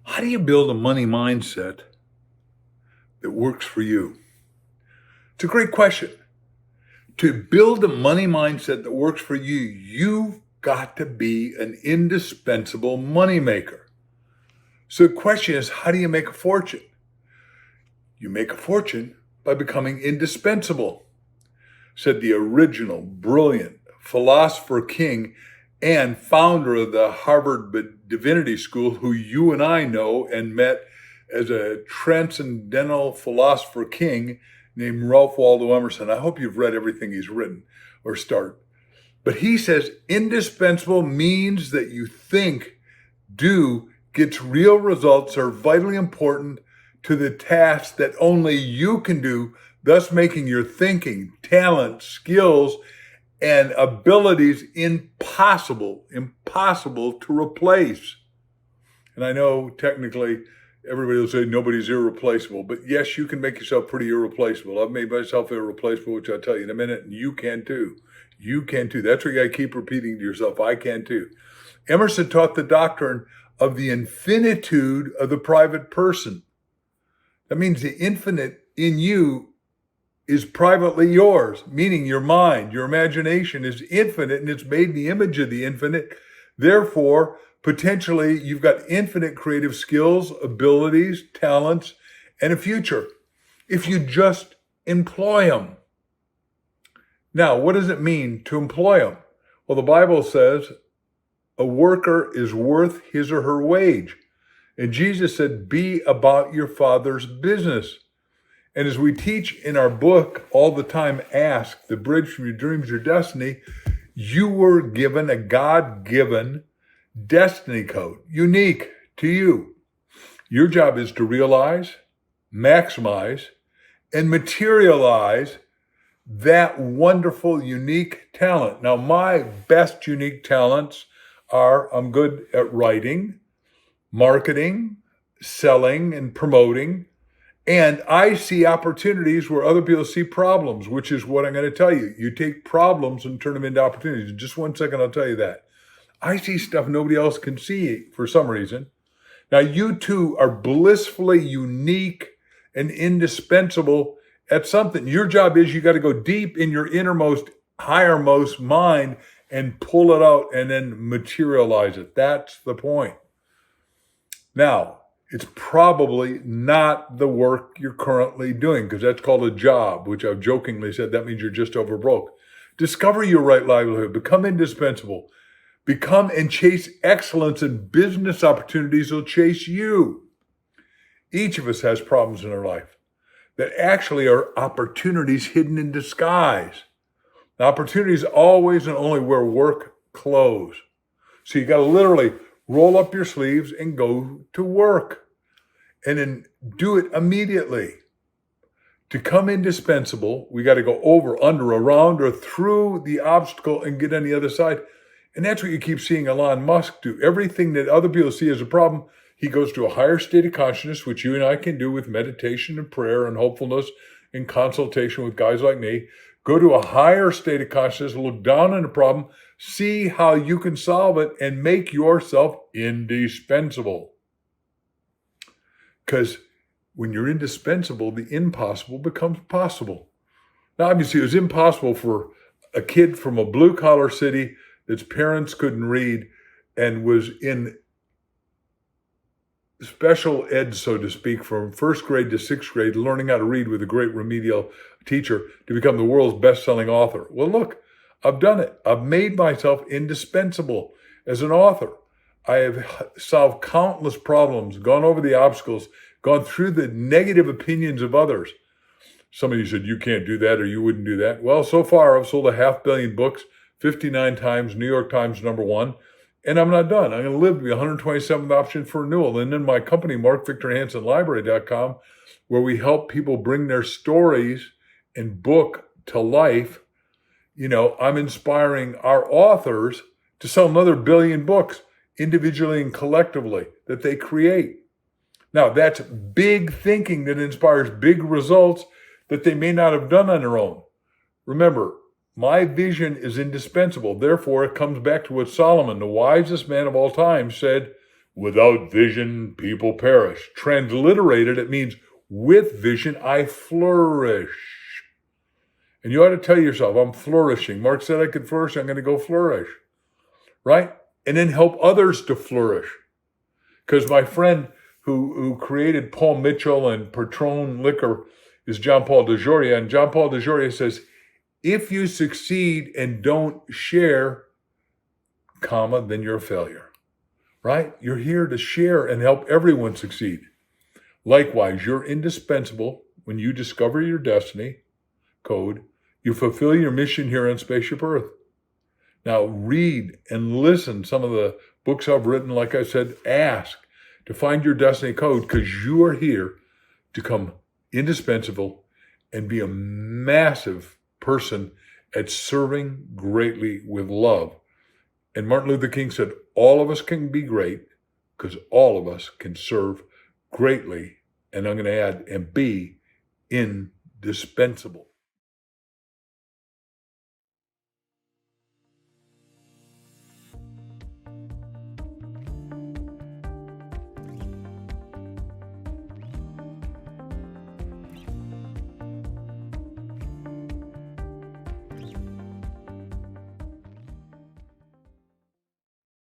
How do you build a money mindset that works for you? It's a great question. To build a money mindset that works for you, you've got to be an indispensable moneymaker. So the question is, how do you make a fortune? You make a fortune by becoming indispensable, said the original brilliant philosopher king and founder of the Harvard Divinity School, who you and I know and met as a transcendental philosopher king named Ralph Waldo Emerson. I hope you've read everything he's written or start. But he says indispensable means that you think, do, gets real results, are vitally important to the task that only you can do, thus making your thinking, talent, skills, and abilities impossible to replace. And I know technically everybody will say nobody's irreplaceable, but yes, you can make yourself pretty irreplaceable. I've made myself irreplaceable, which I'll tell you in a minute, and you can too. You can too. That's what you got to keep repeating to yourself. I can too. Emerson taught the doctrine of the infinitude of the private person. That means the infinite in you is privately yours, meaning your mind, your imagination is infinite and it's made in the image of the infinite. Therefore, potentially, you've got infinite creative skills, abilities, talents, and a future if you just employ them. Now, what does it mean to employ them? Well, the Bible says a worker is worth his or her wage. And Jesus said, be about your Father's business. And as we teach in our book all the time, Ask, The Bridge from Your Dreams to Your Destiny, you were given a God-given destiny code, unique to you. Your job is to realize, maximize, and materialize that wonderful, unique talent. Now, my best unique talents are I'm good at writing, marketing, selling, and promoting. And I see opportunities where other people see problems, which is what I'm going to tell you. You take problems and turn them into opportunities. In just 1 second, I'll tell you that. I see stuff nobody else can see for some reason. Now, you too are blissfully unique and indispensable at something. Your job is you got to go deep in your innermost, highermost mind and pull it out and then materialize it. That's the point. Now, it's probably not the work you're currently doing because that's called a job, which I've jokingly said that means you're just over broke. Discover your right livelihood. Become indispensable. Become and chase excellence, and business opportunities will chase you. Each of us has problems in our life that actually are opportunities hidden in disguise. The opportunities always and only where work close. So you got to literally roll up your sleeves and go to work and then do it immediately. To come indispensable, we got to go over, under, around, or through the obstacle and get on the other side. And that's what you keep seeing Elon Musk do. Everything that other people see as a problem, he goes to a higher state of consciousness, which you and I can do with meditation and prayer and hopefulness and consultation with guys like me. Go to a higher state of consciousness, look down on the problem, see how you can solve it, and make yourself indispensable. Because when you're indispensable, the impossible becomes possible. Now, obviously, it was impossible for a kid from a blue-collar city that's parents couldn't read and was in special ed, so to speak, from first grade to sixth grade, learning how to read with a great remedial teacher to become the world's best-selling author. Well, look, I've done it. I've made myself indispensable as an author. I have solved countless problems, gone over the obstacles, gone through the negative opinions of others. Somebody said, you can't do that or you wouldn't do that. Well, so far, I've sold 500 million books, 59 times, New York Times #1. And I'm not done. I'm going to live to be 127th option for renewal. And then my company, MarkVictorHansenLibrary.com, where we help people bring their stories and book to life. You know, I'm inspiring our authors to sell another 1 billion books individually and collectively that they create. Now, that's big thinking that inspires big results that they may not have done on their own. Remember, my vision is indispensable. Therefore, it comes back to what Solomon, the wisest man of all time, said Without vision, people perish. Transliterated, it means with vision, I flourish. And you ought to tell yourself, I'm flourishing. Mark said I could flourish. I'm going to go flourish. Right? And then help others to flourish. Because my friend who created Paul Mitchell and Patron Liquor is John Paul DeJoria. And John Paul DeJoria says, if you succeed and don't share, then you're a failure. Right? You're here to share and help everyone succeed. Likewise, you're indispensable when you discover your destiny code. You fulfill your mission here on Spaceship Earth. Now, read and listen some of the books I've written. Like I said, ask to find your destiny code, because you are here to become indispensable and be a massive person at serving greatly with love. And Martin Luther King said, all of us can be great because all of us can serve greatly. And I'm going to add, and be indispensable.